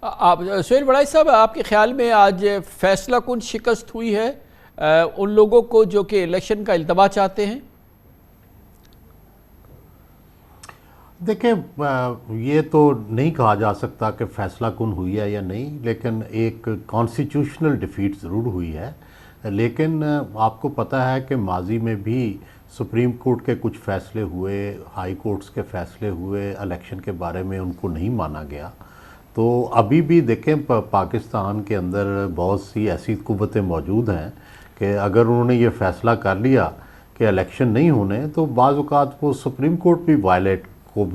आप सुहेल बड़ाई साहब, आपके ख्याल में आज फैसला कुन शिकस्त हुई है उन लोगों को जो कि इलेक्शन का इल्तवा चाहते हैं? देखें, ये तो नहीं कहा जा सकता कि फ़ैसला कुन हुई है या नहीं, लेकिन एक कॉन्स्टिट्यूशनल डिफीट ज़रूर हुई है। लेकिन आपको पता है कि माजी में भी सुप्रीम कोर्ट के कुछ फ़ैसले हुए, हाई कोर्ट्स के फ़ैसले हुए, इलेक्शन के बारे में उनको नहीं माना गया। तो अभी भी देखें, पाकिस्तान के अंदर बहुत सी ऐसी कुव्वतें मौजूद हैं कि अगर उन्होंने ये फ़ैसला कर लिया कि इलेक्शन नहीं होने, तो बाज़ औक़ात वो सुप्रीम कोर्ट भी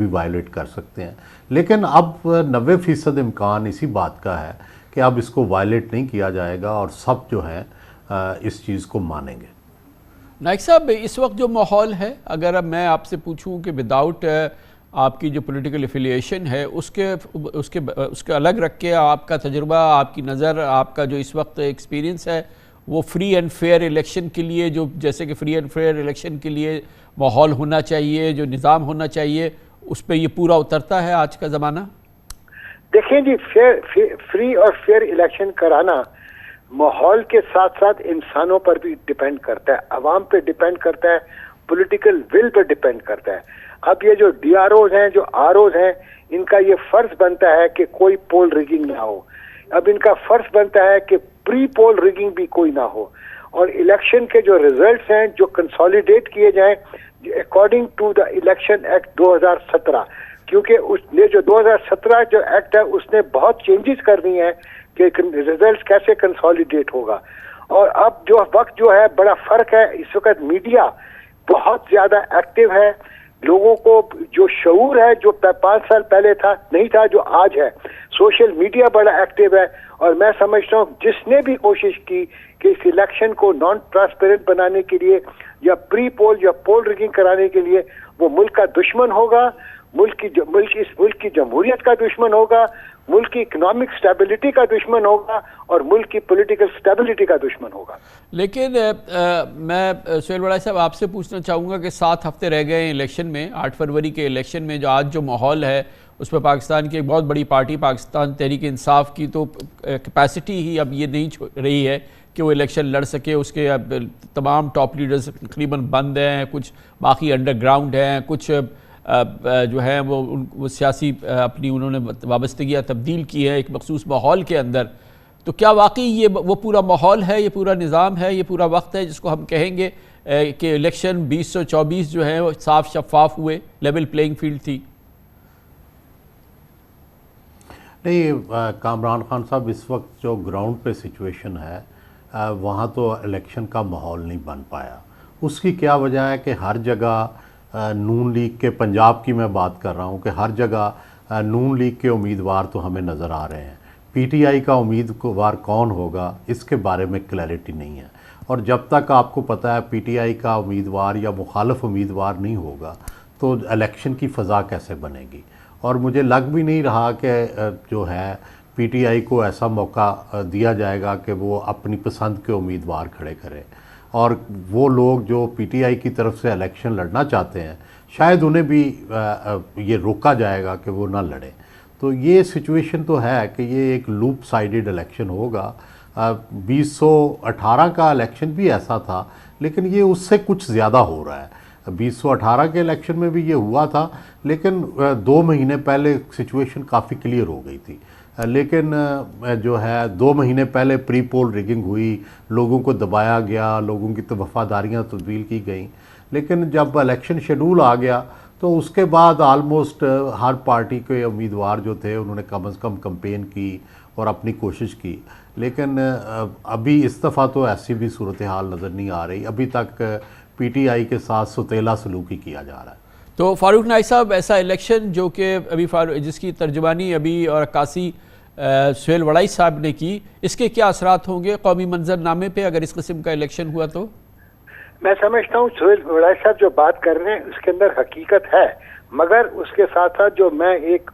वायलेट कर सकते हैं। लेकिन अब 90% इम्कान इसी बात का है कि अब इसको वायलेट नहीं किया जाएगा और सब जो है इस चीज़ को मानेंगे। नाइक साहब, इस वक्त जो माहौल है, अगर अब मैं आपसे पूछूं कि विदाउट आपकी जो पॉलिटिकल एफिलिएशन है उसके अलग रख के आपका तजुर्बा, आपकी नज़र, आपका जो इस वक्त एक्सपीरियंस है, वो फ्री एंड फेयर इलेक्शन के लिए, जो जैसे कि फ्री एंड फेयर इलेक्शन के लिए माहौल होना चाहिए, जो निज़ाम होना चाहिए, उस पर ये पूरा उतरता है आज का ज़माना? देखें जी, फ्री और फेयर इलेक्शन कराना माहौल के साथ साथ इंसानों पर भी डिपेंड करता है, अवाम पे डिपेंड करता है, पॉलिटिकल विल पे डिपेंड करता है। अब ये जो DROs हैं, जो ROs हैं, इनका ये फर्ज बनता है कि कोई पोल रिगिंग ना हो। अब इनका फर्ज बनता है कि प्री पोल रिगिंग भी कोई ना हो, और इलेक्शन के जो रिजल्ट्स हैं जो कंसोलिडेट किए जाएं according to the election act 2017, क्योंकि उसने जो 2017 जो एक्ट है उसने बहुत चेंजेस कर दी हैं कि रिजल्ट्स कैसे कंसोलिडेट होगा। और अब जो वक्त जो है बड़ा फर्क है, इस वक्त मीडिया बहुत ज्यादा एक्टिव है, लोगों को जो शऊर है जो 5 साल पहले था नहीं था, जो आज है, सोशल मीडिया बड़ा एक्टिव है। और मैं समझता हूँ जिसने भी कोशिश की कि इस इलेक्शन को नॉन ट्रांसपेरेंट बनाने के लिए या प्री पोल या पोल रिगिंग कराने के लिए, वो मुल्क का दुश्मन होगा, इस मुल्क की जमहूरियत का दुश्मन होगा, मुल्क की इकोनॉमिक स्टेबिलिटी का दुश्मन होगा और मुल्क की पॉलिटिकल स्टेबिलिटी का दुश्मन होगा। लेकिन मैं सुहेल बड़ाई साहब आपसे पूछना चाहूँगा कि 7 हफ्ते रह गए हैं इलेक्शन में, 8 फरवरी के इलेक्शन में, जो आज जो माहौल है उस पर पाकिस्तान की एक बहुत बड़ी पार्टी पाकिस्तान तहरीक इंसाफ की तो कैपेसिटी ही अब ये नहीं रही है कि वो इलेक्शन लड़ सके। उसके अब तमाम टॉप लीडर्स तकरीबन बंद हैं, कुछ बाकी अंडरग्राउंड हैं, कुछ जो है वो सियासी अपनी उन्होंने वाबस्तगियाँ तब्दील की है एक मखसूस माहौल के अंदर। तो क्या वाकई ये वो पूरा माहौल है, ये पूरा निज़ाम है, ये पूरा वक्त है जिसको हम कहेंगे कि इलेक्शन 2024 जो है वो साफ शफाफ हुए, लेवल प्लेइंग फील्ड थी? नहीं, कामरान खान साहब, इस वक्त जो ग्राउंड पे सिचुएशन है वहाँ तो इलेक्शन का माहौल नहीं बन पाया। उसकी क्या वजह है कि हर जगह नून लीग के, पंजाब की मैं बात कर रहा हूँ, कि हर जगह नून लीग के उम्मीदवार तो हमें नज़र आ रहे हैं। PTI का उम्मीदवार कौन होगा इसके बारे में क्लैरिटी नहीं है। और जब तक आपको पता है PTI का उम्मीदवार या मुखालफ उम्मीदवार नहीं होगा तो इलेक्शन की फ़ज़ा कैसे बनेगी। और मुझे लग भी नहीं रहा कि जो है PTI को ऐसा मौका दिया जाएगा कि वो अपनी पसंद के उम्मीदवार खड़े करें। और वो लोग जो PTI की तरफ से इलेक्शन लड़ना चाहते हैं, शायद उन्हें भी ये रोका जाएगा कि वो ना लड़ें। तो ये सिचुएशन तो है कि ये एक लूप साइडेड इलेक्शन होगा। 2018 का इलेक्शन भी ऐसा था, लेकिन ये उससे कुछ ज़्यादा हो रहा है। 2018 के इलेक्शन में भी ये हुआ था, लेकिन 2 महीने पहले सिचुएशन काफ़ी क्लियर हो गई थी। लेकिन जो है 2 महीने पहले प्री पोल रिगिंग हुई, लोगों को दबाया गया, लोगों की तो वफादारियाँ तब्दील की गई। लेकिन जब इलेक्शन शेड्यूल आ गया तो उसके बाद आलमोस्ट हर पार्टी के उम्मीदवार जो थे उन्होंने कम से कम कैंपेन की और अपनी कोशिश की। लेकिन अभी इस दफ़ा तो ऐसी भी सूरत हाल नज़र नहीं आ रही। अभी तक PTI के साथ सुतेला सलूकी किया जा रहा है। तो फारूक नाइक साहब, ऐसा इलेक्शन जो कि अभी जिसकी तर्जुमानी अभी और अक्कासी सुहेल बड़ाई साहब ने की, इसके क्या असरात होंगे कौमी मंजरनामे पे अगर इस किस्म का इलेक्शन हुआ? तो मैं समझता हूँ सुहेल बड़ाई साहब जो बात कर रहे हैं उसके अंदर हकीकत है, मगर उसके साथ साथ जो मैं एक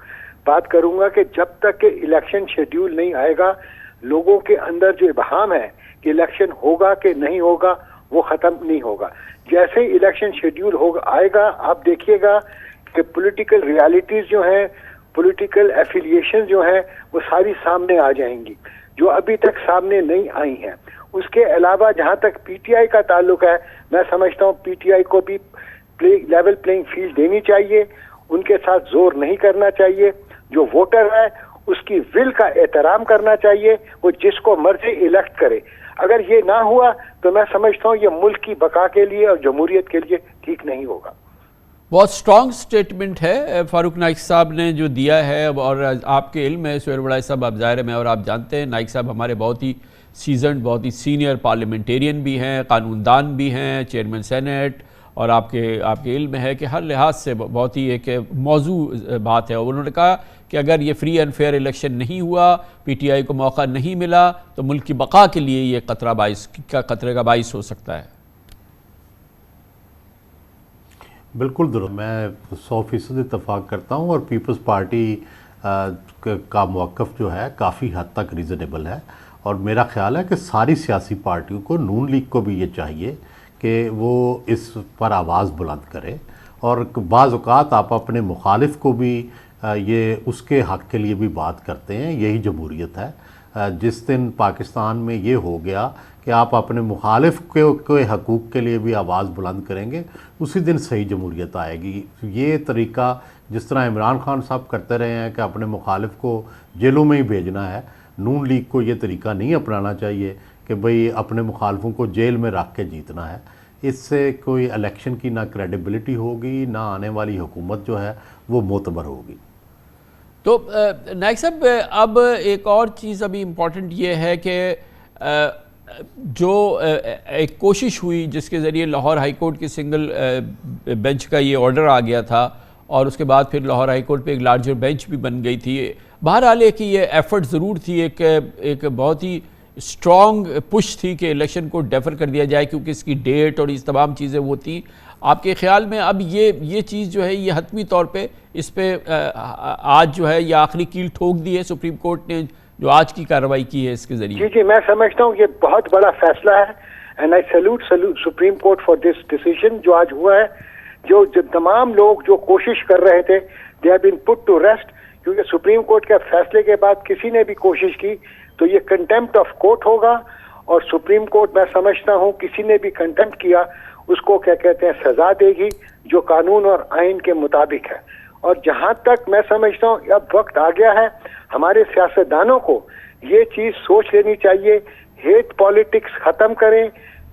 बात करूंगा कि जब तक के इलेक्शन शेड्यूल नहीं आएगा, लोगों के अंदर जो इबहाम है कि इलेक्शन होगा कि नहीं होगा, वो ख़त्म नहीं होगा। जैसे ही इलेक्शन शेड्यूल होगा आएगा, आप देखिएगा कि पॉलिटिकल रियलिटीज़ जो हैं पॉलिटिकल एफिलिएशन जो हैं वो सारी सामने आ जाएंगी, जो अभी तक सामने नहीं आई हैं। उसके अलावा जहां तक पीटीआई का ताल्लुक है, मैं समझता हूं पीटीआई को भी लेवल प्लेइंग फील्ड देनी चाहिए, उनके साथ जोर नहीं करना चाहिए। जो वोटर है उसकी विल का एहतराम करना चाहिए, वो जिसको मर्जी इलेक्ट करे। अगर ये ना हुआ तो मैं समझता हूँ ये मुल्क की बका के लिए और जमहूरियत के लिए ठीक नहीं होगा। बहुत स्ट्रॉन्ग स्टेटमेंट है फारूक नाइक साहब ने जो दिया है, और आपके इल्म है सुहेल वड़ाई साहब, आप ज़ाहिर में और आप जानते हैं नाइक साहब हमारे बहुत ही सीजन्ड, बहुत ही सीनियर पार्लियामेंटेरियन भी हैं, कानूनदान भी हैं, चेयरमैन सेनेट, और आपके इल्म है कि हर लिहाज से बहुत ही एक मौजू बात है। और उन्होंने कहा कि अगर ये फ्री एंड फेयर इलेक्शन नहीं हुआ, पीटीआई को मौका नहीं मिला, तो मुल्क की बका के लिए ये खतरे का बाइस हो सकता है। बिल्कुल दुरुस्त, मैं 100% इत्तफाक करता हूँ, और पीपल्स पार्टी का मौक़िफ़ जो है काफ़ी हद तक रीज़नेबल है। और मेरा ख़्याल है कि सारी सियासी पार्टियों को, नून लीग को भी ये चाहिए कि वो इस पर आवाज़ बुलंद करे, और बाज़ औक़ात आप अपने मुखालिफ को भी ये उसके हक़ के लिए भी बात करते हैं। यही जमहूरियत है। जिस दिन पाकिस्तान में ये हो गया कि आप अपने मुखालिफ के हकूक़ के लिए भी आवाज़ बुलंद करेंगे, उसी दिन सही जमहूरियत आएगी। ये तरीका जिस तरह इमरान खान साहब करते रहे हैं कि अपने मुखालिफ को जेलों में ही भेजना है, नून लीग को ये तरीका नहीं अपनाना चाहिए कि भाई अपने मुखालफों को जेल में रख के जीतना है। इससे कोई इलेक्शन की ना क्रेडिबिलिटी होगी, ना आने वाली हुकूमत जो है वो मोतबर होगी। तो नाइक साहब, अब एक और चीज़ अभी इम्पॉर्टेंट ये है कि जो एक कोशिश हुई जिसके ज़रिए लाहौर हाई कोर्ट की सिंगल बेंच का ये ऑर्डर आ गया था, और उसके बाद फिर लाहौर हाई कोर्ट पे एक लार्जर बेंच भी बन गई थी। बहरहाल एक ये एफर्ट ज़रूर थी, एक बहुत ही स्ट्रॉन्ग पुश थी कि इलेक्शन को डेफर कर दिया जाए, क्योंकि इसकी डेट और इस तमाम चीज़ें वो थी। आपके ख्याल में अब ये चीज़ जो है ये हतमी तौर पे इस पे आज जो है ये आखिरी कील ठोक दी है सुप्रीम कोर्ट ने, जो आज की कार्रवाई की है इसके जरिए? जी, मैं समझता हूँ ये बहुत बड़ा फैसला है, and I salute supreme court for this decision जो आज हुआ है। जो तमाम लोग जो कोशिश कर रहे थे, they have been put to rest, क्योंकि सुप्रीम कोर्ट के फैसले के बाद किसी ने भी कोशिश की तो ये कंटेम्प्ट ऑफ कोर्ट होगा, और सुप्रीम कोर्ट मैं समझता हूँ किसी ने भी कंटेम्प्ट किया उसको क्या कहते हैं सजा देगी, जो कानून और आइन के मुताबिक है। और जहां तक मैं समझता हूँ अब वक्त आ गया है हमारे सियासतदानों को ये चीज सोच लेनी चाहिए, हेट पॉलिटिक्स खत्म करें,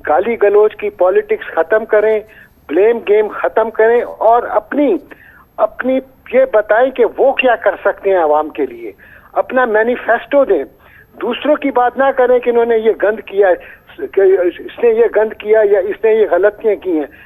गाली गलौज की पॉलिटिक्स खत्म करें, ब्लेम गेम खत्म करें, और अपनी ये बताएं कि वो क्या कर सकते हैं आवाम के लिए, अपना मैनिफेस्टो दें। दूसरों की बात ना करें कि इन्होंने ये गंद किया, इसने ये गंद किया या इसने ये गलतियां की हैं।